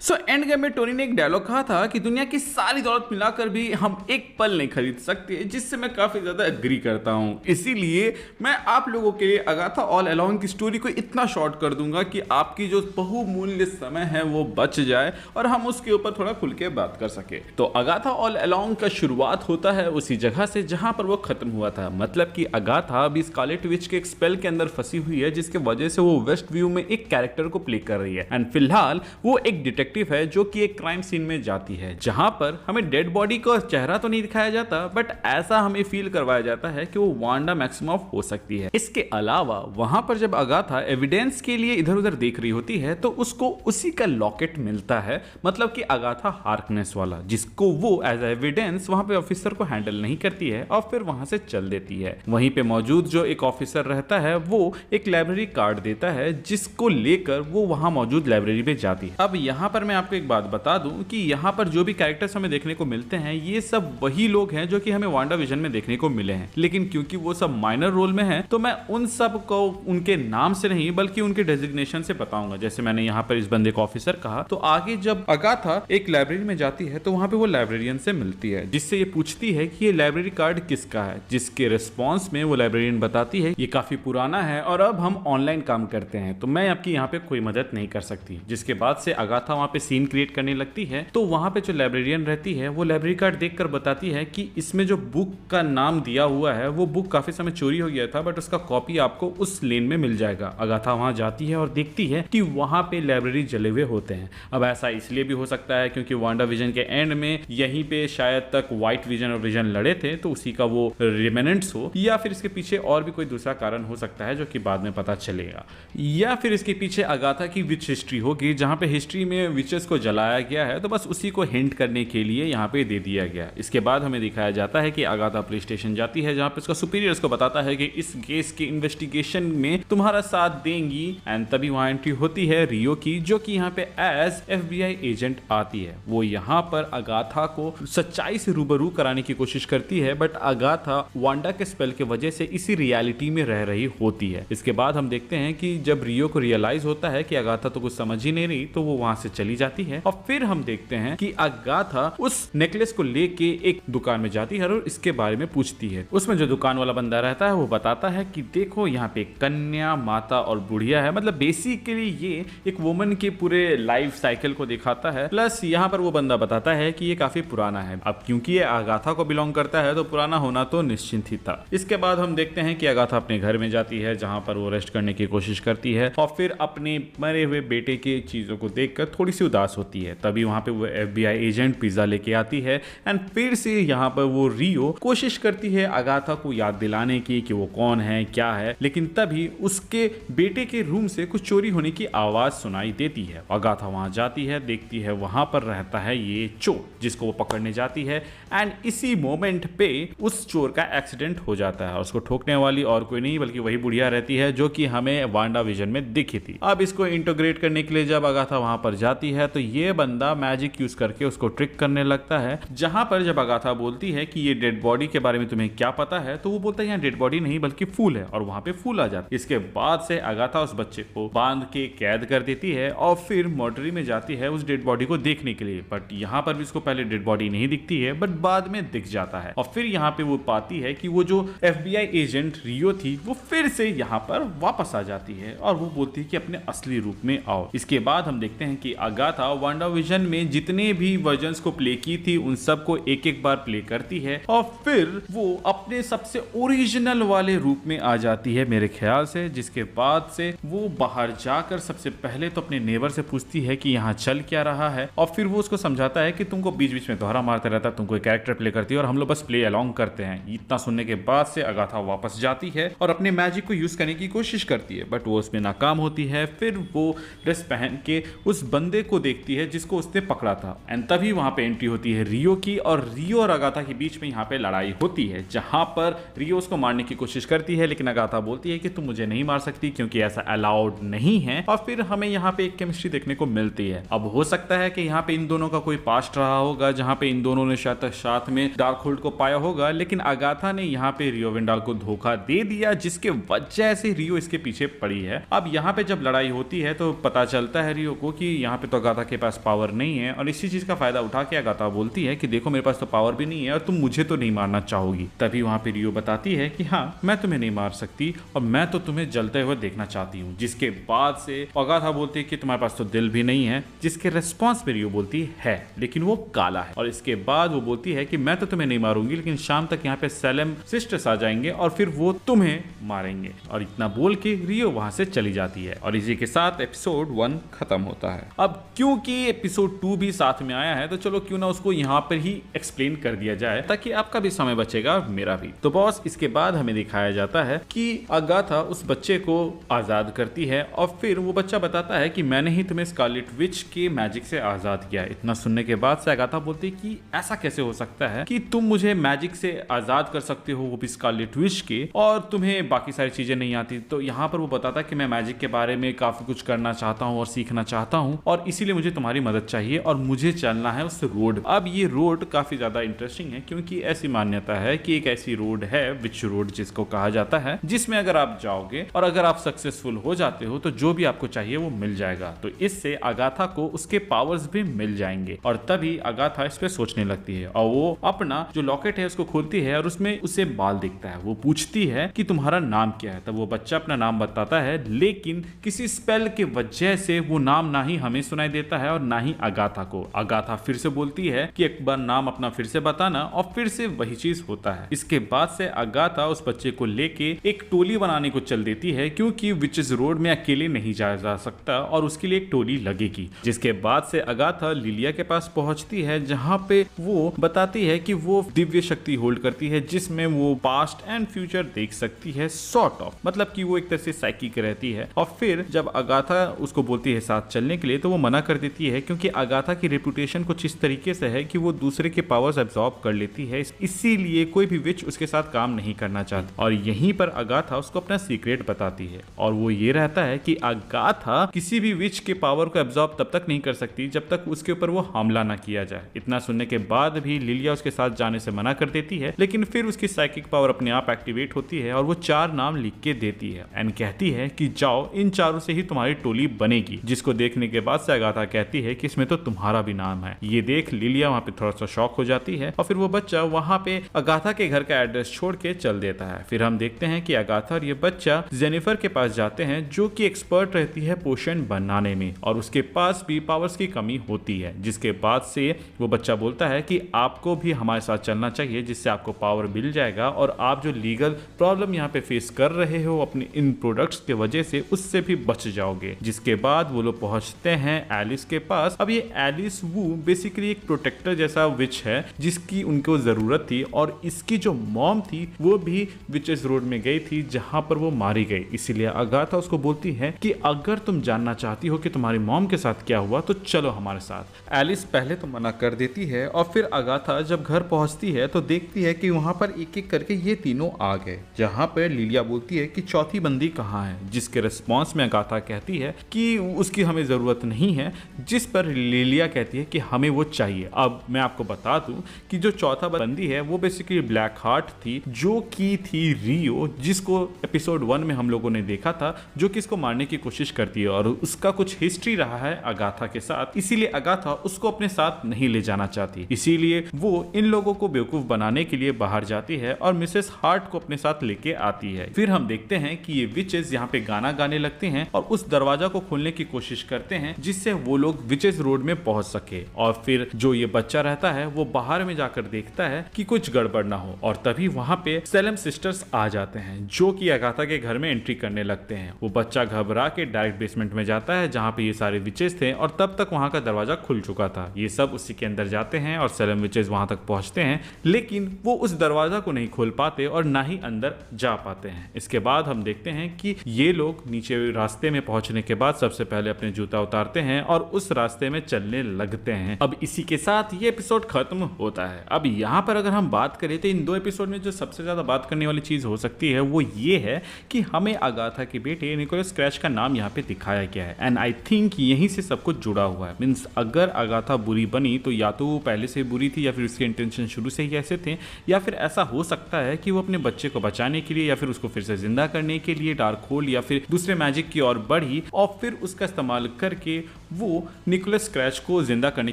End game में Tony ने एक डायलॉग कहा था कि दुनिया की सारी दौलत मिलाकर भी हम एक पल नहीं खरीद सकते, जिससे मैं काफी ज्यादा एग्री करता हूं। इसीलिए मैं आप लोगों के लिए अगाथा ऑल अलोंग की स्टोरी को इतना शॉर्ट कर दूंगा कि आपकी जो बहुमूल्य समय है वो बच जाए और हम उसके ऊपर थोड़ा खुल के बात कर सके। तो अगाथा ऑल अलोंग का शुरुआत होता है उसी जगह से जहां पर वो खत्म हुआ था। मतलब कि अगाथा अभी स्कारलेट विच के एक स्पेल के अंदर फंसी हुई है, जिसके वजह से वो वेस्ट व्यू में एक कैरेक्टर को प्ले कर रही है। एंड फिलहाल वो एक डिटेक्टिव है जो कि एक क्राइम सीन में जाती है, जहां पर हमें डेड बॉडी का चेहरा तो नहीं दिखाया जाता, बट ऐसा हमें फील करवाया जाता है कि वो वांडा मैक्सिमॉफ हो सकती है। इसके अलावा वहां पर जब अगाथा एविडेंस के लिए इधर उधर देख रही होती है तो उसको उसी का लॉकेट मिलता है, मतलब कि अगाथा हार्कनेस वाला, जिसको वो एज एविडेंस वहां पे ऑफिसर को हैंडल नहीं करती है और फिर वहां से चल देती है। वहीं पे मौजूद जो एक ऑफिसर रहता है वो एक लाइब्रेरी कार्ड देता है, जिसको लेकर वो वहां मौजूद लाइब्रेरी पे जाती है। अब यहाँ पर मैं आपको एक बात बता दूं कि यहाँ पर जो भी कैरेक्टर्स हमें देखने को मिलते हैं ये सब वही लोग हैं जो कि हमें वांडा विजन में देखने को मिले हैं, लेकिन क्योंकि वो सब माइनर रोल में हैं तो मैं उन सब को उनके नाम से नहीं बल्कि उनके डेजिग्नेशन से बताऊंगा। जैसे मैंने यहाँ पर इस बंदे को ऑफिसर कहा, तो आगे जब अगाथा एक लाइब्रेरी में जाती है तो वहां पे वो लाइब्रेरियन से मिलती है, जिससे ये पूछती है कि ये लाइब्रेरी कार्ड किसका है, जिसके रिस्पॉन्स में वो लाइब्रेरियन बताती है ये काफी पुराना है और अब हम ऑनलाइन काम करते हैं, तो मैं आपकी यहाँ पे कोई मदद नहीं कर सकती। जिसके बाद से अगाथा वहां पे सीन क्रिएट करने लगती है, तो वहां पे जो लाइब्रेरियन रहती है वो लाइब्रेरी कार्ड देखकर बताती है कि इसमें जो बुक का नाम दिया हुआ है वो बुक काफी समय चोरी हो गया था, बट उसका कॉपी आपको उस लेन में मिल जाएगा। अगाथा वहां जाती है और देखती है कि वहां पे लाइब्रेरी जले हुए होते हैं। अब ऐसा इसलिए भी हो सकता है क्योंकि वांडा विजन के एंड में यहीं पे शायद तक व्हाइट विजन और विजन लड़े थे, तो उसी का वो रिमेनेंट्स हो, या फिर इसके पीछे और भी कोई दूसरा कारण हो सकता है जो कि बाद में पता चलेगा, या फिर इसके पीछे अगाथा की विच हिस्ट्री होगी जहां पे हिस्ट्री में विचेस को जलाया गया है, तो बस उसी को हिंट करने के लिए यहाँ पे दे दिया गया। इसके बाद हमें दिखाया जाता है कि अगाथा पुलिस स्टेशन जाती है, जहाँ पे उसका सुपीरियर्स को बताता है कि इस केस के इन्वेस्टिगेशन में तुम्हारा साथ देंगी। एंड तभी वहां एंट्री होती है रियो की, जो कि यहाँ पे एज FBI एजेंट आती है। वो यहाँ पर अगाथा को सच्चाई से रूबरू कराने की कोशिश करती है, बट अगाथा वांडा के स्पेल के वजह से इसी रियलिटी में रह रही होती है। इसके बाद हम देखते हैं कि जब रियो को रियलाइज होता है कि अगाथा तो कुछ समझ ही नहीं रही, तो वो वहां से चली जाती है। और फिर हम देखते हैं कि अगाथा उस नेकलेस को लेके एक दुकान में जाती है और इसके बारे में पूछती है। उसमें जो दुकान वाला बंदा रहता है वो बताता है कि देखो यहाँ पे कन्या, माता और बुढ़िया है, मतलब बेसिकली ये एक वुमन के पूरे लाइफ साइकिल को दिखाता है। प्लस यहाँ पर वो बंदा बताता है कि ये काफी पुराना है। अब क्योंकि ये अगाथा को बिलोंग करता है तो पुराना होना तो निश्चिंत ही था। इसके बाद हम देखते हैं कि अगाथा अपने घर में जाती है, जहां पर वो रेस्ट करने की कोशिश करती है और फिर अपने मरे हुए बेटे के चीजों को देखकर थोड़ी सी उदास होती है। तभी वहां पे वो FBI एजेंट पिज्जा लेके आती है एंड फिर से यहाँ पर वो रियो कोशिश करती है अगाथा को याद दिलाने की कि वो कौन है, क्या है, लेकिन तभी उसके बेटे के रूम से कुछ चोरी होने की आवाज सुनाई देती है। अगाथा वहां जाती है, देखती है वहां पर रहता है ये चोर, जिसको वो पकड़ने जाती है। एंड इसी मोमेंट पे उस चोर का एक्सीडेंट हो जाता है और उसको ठोकने वाली और कोई नहीं बल्कि वही बुढ़िया रहती है जो कि हमें वांडा विजन में दिखी थी। अब इसको इंटीग्रेट करने के लिए जब अगाथा वहां पर जाती है तो ये बंदा मैजिक यूज करके उसको ट्रिक करने लगता है, जहां पर जब अगाथा बोलती है कि ये डेड बॉडी के बारे में तुम्हें क्या पता है, तो वो बोलता है यहाँ डेड बॉडी नहीं बल्कि फूल है, और वहां पे फूल आ जाता है। इसके बाद से अगाथा उस बच्चे को बांध के कैद कर देती है और फिर मोर्टरी में जाती है उस डेड बॉडी को देखने के लिए। बट यहाँ पर भी उसको पहले डेड बॉडी नहीं दिखती है, बट बाद में दिख जाता है और फिर यहाँ पे वो पाती है कि वो जो FBI एजेंट रियो थी वो फिर से यहाँ पर वापस आ जाती है और वो बोलती है कि अपने असली रूप में आओ। इसके बाद हम देखते हैं कि अगाथा वांडा विजन में जितने भी वर्जन्स को प्ले की थी उन सबको एक एक बार प्ले करती है और फिर वो अपने सबसे ओरिजिनल वाले रूप में आ जाती है मेरे ख्याल से। जिसके बाद से वो बाहर जाकर सबसे पहले तो अपने नेबर से पूछती है कि यहाँ चल क्या रहा है, और फिर वो उसको समझाता है कि तुमको बीच बीच में दोहरा मारता रहता, तुम कोई कैरेक्टर प्ले करती है और हम लोग बस प्ले अलोंग करते हैं। इतना सुनने के बाद से अगाथा वापस जाती है और अपने मैजिक को यूज करने की कोशिश करती है, बट वो उसमें नाकाम होती है। फिर वो ड्रेस पहन के उस बंदे को देखती है जिसको उसने पकड़ा था एंड तभी वहां पे एंट्री होती है रियो की, और रियो और अगाथा के बीच में यहाँ पे लड़ाई होती है, जहां पर रियो उसको मारने की कोशिश करती है, लेकिन अगाथा बोलती है कि तुम मुझे नहीं मार सकती क्योंकि ऐसा अलाउड नहीं है। और फिर हमें यहाँ पे एक केमिस्ट्री देखने को मिलती है। अब हो सकता है कि यहाँ पे इन दोनों का कोई पास्ट रहा होगा जहाँ पे इन दोनों ने शायद तक साथ में डार्क होल्ड को पाया होगा, लेकिन अगाथा ने यहाँ पे रियो वेंडाल को धोखा दे दिया, जिसके वजह से रियो इसके पीछे पड़ी है। अब यहाँ पे जब लड़ाई होती है तो पता चलता है रियो को कि यहाँ पे तो अगाथा के पास पावर नहीं है और इसी चीज का फायदा उठा के अगाथा बोलती है कि देखो मेरे पास तो पावर भी नहीं है और तुम मुझे तो नहीं मारना चाहोगी। तभी वहां पे रियो बताती है कि हाँ मैं तुम्हें नहीं मार सकती और मैं तो तुम्हें जलते हुए देखना चाहती हूँ। जिसके बाद से अगाथा बोलती है कि तुम्हारे पास तो दिल भी नहीं है, जिसके रेस्पॉन्स पे रियो बोलती है लेकिन वो काला है। और इसके बाद वो बोलती है कि मैं तो तुम्हें नहीं मारूंगी लेकिन शाम तक यहाँ पे सेलेम सिस्टर्स आ जाएंगे और फिर वो तुम्हें मारेंगे। और इतना बोल के रियो वहां से चली जाती है और इसी के साथ एपिसोड 1 खत्म होता है। अब क्योंकि एपिसोड 2 भी साथ में आया है तो चलो क्यों ना उसको यहाँ पर ही एक्सप्लेन कर दिया जाए ताकि आपका भी समय बचेगा मेरा भी। तो बॉस इसके बाद हमें दिखाया जाता है कि अगाथा उस बच्चे को आजाद करती है और फिर वो बच्चा बताता है कि मैंने ही तुम्हें स्कारलेट विच के मैजिक से आजाद किया। इतना सुनने के बाद से अगाथा बोलती है कि ऐसा कैसे हो सकता है कि तुम मुझे मैजिक से आजाद कर सकते हो वो भी स्कारलेट विच के और तुम्हें बाकी सारी चीजें नहीं आती। तो यहाँ पर वो बताता है कि मैं मैजिक के बारे में काफी कुछ करना चाहता हूँ और सीखना चाहता हूँ और इसीलिए मुझे तुम्हारी मदद चाहिए और मुझे चलना है उस रोड। अब ये रोड काफी ज्यादा इंटरेस्टिंग है क्योंकि ऐसी मान्यता है कि एक ऐसी रोड है विच रोड जिसको कहा जाता है, जिसमें अगर आप जाओगे और अगर आप सक्सेसफुल हो जाते हो तो जो भी आपको चाहिए वो मिल जाएगा। तो इससे अगाथा को उसके पावर्स भी मिल जाएंगे और तभी अगाथा इस पे सोचने लगती है और वो अपना जो लॉकेट है उसको खोलती है और उसमें उसे बाल दिखता है। वो पूछती है कि तुम्हारा नाम क्या है, तब वो बच्चा अपना नाम बताता है लेकिन किसी स्पेल के वजह से वो नाम ना ही हमें सुनाई देता है और ना ही अगाथा को। अगाथा फिर से बोलती है कि एक बार नाम अपना फिर से बताना और फिर से वही चीज होता है। इसके बाद से अगाथा उस बच्चे को लेके एक टोली बनाने को चल देती है क्योंकि विचेस रोड में अकेले नहीं जाया जा सकता और उसके लिए एक टोली लगेगी। जिसके बाद से अगाथा लिलिया के पास पहुंचती है जहां पे वो बताती है कि वो दिव्य शक्ति होल्ड करती है जिसमें वो पास्ट एंड फ्यूचर देख सकती है सॉर्ट ऑफ, मतलब कि वो एक तरह से साइकिक रहती है। और फिर जब अगाथा उसको बोलती है साथ चलने के लिए तो वो मना कर देती है क्योंकि अगाथा की रेपुटेशन कुछ इस तरीके से है कि वो दूसरे के पावर्स एब्जॉर्ब कर लेती है, इसीलिए कोई भी विच उसके साथ काम नहीं करना चाहती। और यहीं पर अगाथा उसको अपना सीक्रेट बताती है और वो ये रहता है कि अगाथा किसी भी विच के पावर को एब्जॉर्ब तब तक नहीं कर सकती जब तक उसके ऊपर वो हमला ना किया जाए। इतना सुनने के बाद भी लिलिया उसके साथ जाने से मना कर देती है लेकिन फिर उसकी साइकिक पावर अपने आप एक्टिवेट होती है और वो 4 नाम लिख के देती है एंड कहती है कि जाओ इन चारों से ही तुम्हारी टोली बनेगी। जिसको देखने के बाद से अगाथा कहती है कि इसमें तो तुम्हारा भी नाम है। ये देख लिलिया वहां पे थोड़ा सा शॉक हो जाती है और फिर वो बच्चा वहां पे अगाथा के घर का एड्रेस छोड़ के चल देता है। फिर हम देखते हैं कि अगाथा और ये बच्चा जेनिफर के पास जाते हैं जो कि एक्सपर्ट रहती है पोशन बनाने में और उसके पास भी पावर्स की कमी होती है। जिसके बाद से वो बच्चा बोलता है कि आपको भी हमारे साथ चलना चाहिए जिससे आपको पावर मिल जाएगा और आप जो लीगल प्रॉब्लम यहाँ पे फेस कर रहे हो अपने इन प्रोडक्ट्स के वजह से उससे भी बच जाओगे। जिसके बाद वो लोग पहुंचते हैं एलिस के पास। अब ये एलिस वू बेसिकली एक प्रोटेक्टर जैसा विच है जिसकी उनको जरूरत थी और इसकी जो मॉम थी वो भी विचेस रोड में गई थी जहां पर वो मारी गई। इसीलिए अगाथा उसको बोलती है कि अगर तुम जानना चाहती हो कि तुम्हारी मॉम के साथ क्या हुआ तो चलो हमारे साथ। एलिस पहले तो मना कर देती है और फिर अगाथा जब घर पहुंचती है तो देखती है कि वहां पर एक एक करके ये तीनों आ गए। जहां पर लिलिया बोलती है कि चौथी बंदी कहाँ है, जिसके रिस्पॉन्स में अगाथा कहती है कि उसकी हमें जरूरत नहीं है, जिस पर लिलिया कहती है कि हमें वो चाहिए। अब मैं आपको बता दूं कि जो चौथा बंदी है वो बेसिकली ब्लैक हार्ट थी जो की थी रियो, जिसको एपिसोड 1 में हम लोगों ने देखा था, जो कि इसको मारने की कोशिश करती है और उसका कुछ हिस्ट्री रहा है अगाथा के साथ। इसीलिए अगाथा उसको अपने साथ नहीं ले जाना चाहती, इसीलिए वो इन लोगों को बेवकूफ बनाने के लिए बाहर जाती है और मिसेस हार्ट को अपने साथ लेके आती है। फिर हम देखते हैं कि ये विचेस यहाँ पे गाना गाने लगते हैं और उस दरवाजा को खोलने की कोशिश करते हैं जिससे वो लोग विचेस रोड में पहुंच सके। और फिर जो ये बच्चा रहता है वो बाहर में जाकर देखता है कि कुछ गड़बड़ ना हो और तभी वहां पे सेलेम सिस्टर्स आ जाते हैं जो कि अगाथा के घर में एंट्री करने लगते हैं। वो बच्चा घबरा के डायरेक्ट बेसमेंट में जाता है जहां पे ये सारे विचेस थे और तब तक वहां का दरवाजा खुल चुका था। ये सब उसी के अंदर जाते हैं और सेलेम विचेस वहां तक पहुंचते हैं लेकिन वो उस दरवाजा को नहीं खोल पाते और ना ही अंदर जा पाते हैं। इसके बाद हम देखते हैं कि ये लोग नीचे रास्ते में पहुंचने के बाद सबसे पहले अपने जूता उतारते हैं और उस रास्ते में चलने लगते हैं। अब इसी के साथ ये एपिसोड खत्म होता है। अब यहाँ पर अगर हम बात करें तो इन 2 एपिसोड में जो सबसे ज्यादा बात करने वाली चीज हो सकती है वो ये है कि हमें अगाथा के बेटे निकोलस स्क्रैच का नाम यहाँ पे दिखाया गया है एंड आई थिंक यहीं से सब कुछ जुड़ा हुआ है। मींस अगर अगाथा बुरी बनी तो या तो वो पहले से बुरी थी या फिर उसके इंटेंशन शुरू से ही ऐसे थे, या फिर ऐसा हो सकता है कि वो अपने बच्चे को बचाने के लिए या फिर उसको फिर से जिंदा करने के लिए डार्क होल्ड या फिर दूसरे मैजिक की ओर बढ़ी और फिर उसका इस्तेमाल करके वो निकोलस स्क्रैच को जिंदा करने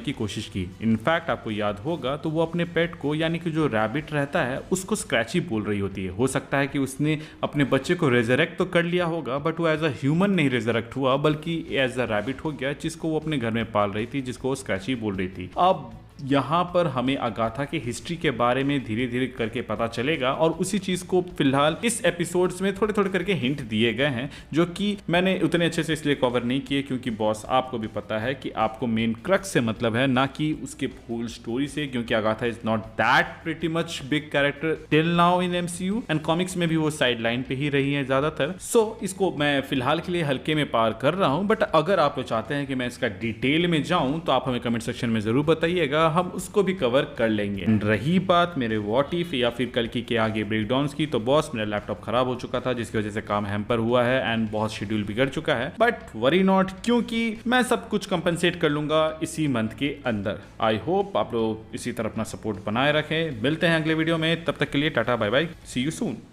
की कोशिश की। इनफैक्ट आपको याद होगा तो वो अपने पेट को यानी कि जो रैबिट रहता है उसको स्क्रैची बोल रही होती है। हो सकता है कि उसने अपने बच्चे को रेजरेक्ट तो कर लिया होगा बट वो एज अ ह्यूमन नहीं रेजरेक्ट हुआ बल्कि एज अ रैबिट हो गया, जिसको वो अपने घर में पाल रही थी, जिसको वो स्क्रैची बोल रही थी। अब यहाँ पर हमें अगाथा के हिस्ट्री के बारे में धीरे धीरे करके पता चलेगा और उसी चीज को फिलहाल इस एपिसोड्स में थोड़े थोड़े करके हिंट दिए गए हैं, जो कि मैंने उतने अच्छे से इसलिए कवर नहीं किए क्योंकि बॉस आपको भी पता है कि आपको मेन क्रक्स से मतलब है, ना कि उसके होल स्टोरी से, क्योंकि Agatha is not that pretty much big character till now in MCU and comics में भी वो साइड लाइन पे ही रही है ज्यादातर। सो इसको मैं फिलहाल के लिए हल्के में पार कर रहा हूँ, बट अगर आप लोग चाहते हैं कि मैं इसका डिटेल में जाऊं तो आप हमें कमेंट सेक्शन में जरूर बताइएगा, हम उसको भी कवर कर लेंगे। रही बात मेरे व्हाट इफ या फिर कल की के आगे ब्रेकडाउन्स की, तो बॉस मेरा लैपटॉप खराब हो चुका था जिसकी वजह से काम हैम्पर हुआ है एंड बहुत शेड्यूल बिगड़ चुका है, बट वरी नॉट, क्योंकि मैं सब कुछ कंपनसेट कर लूंगा इसी मंथ के अंदर। आई होप आप लोग इसी तरह अपना सपोर्ट बनाए रखें। मिलते हैं अगले वीडियो में, तब तक के लिए tata bye bye, see you soon.